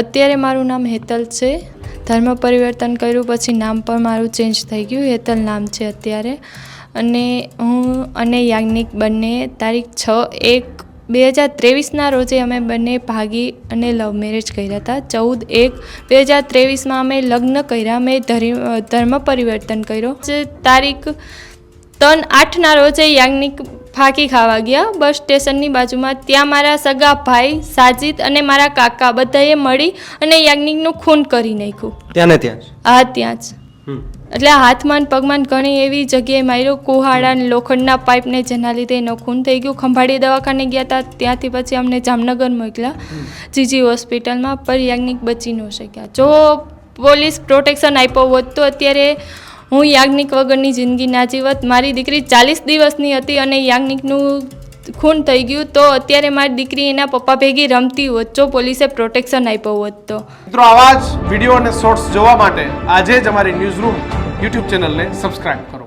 અત્યારે મારું નામ હેતલ છે. ધર્મ પરિવર્તન કર્યું પછી નામ પણ મારું ચેન્જ થઈ ગયું. હેતલ નામ છે અત્યારે. અને હું અને યાજ્ઞિક બંને તારીખ 6/1/2023ના રોજે અમે બંને ભાગી અને લવ મેરેજ કર્યા હતા. 14/1/2023માં અમે લગ્ન કર્યા. મેં ધર્મ પરિવર્તન કર્યો. તારીખ 3/8ના રોજે યાજ્ઞિક ફાંકી ખાવા ગયા બસ સ્ટેશનની બાજુમાં. ત્યાં મારા સગા ભાઈ સાજિદ અને મારા કાકા બધાએ મળી અને યાજ્ઞિકનું ખૂન કરી નાખ્યું. ત્યાં જ ત્યાં જ. એટલે હાથમાં પગમાં ઘણી એવી જગ્યાએ માર્યો. કુહાડા અને લોખંડના પાઇપને જેના લીધે એનો ખૂન થઈ ગયું. ખંભાળી દવાખાને ગયા હતા. ત્યાંથી પછી અમને જામનગર મોકલ્યા જીજી હોસ્પિટલમાં. પર યાજ્ઞિક બચી ન શક્યા. જો પોલીસ પ્રોટેક્શન આપ્યો હોત તો અત્યારે હું યાજ્ઞિક વગરની જિંદગી ના જીવત. મારી દીકરી 40 દિવસની હતી અને યાજ્ઞિકનું ખૂન થઈ ગયું તો અત્યારે મારી દીકરી એના પપ્પા ભેગી રમતી હોત જો પોલીસે પ્રોટેક્શન આપ્યો હોત તો. મિત્રો આવા જ વિડીયો અને શોર્ટ્સ જોવા માટે આજે જ અમારી ન્યૂઝ રૂમ યુટ્યુબ ચેનલને સબસ્ક્રાઇબ કરો.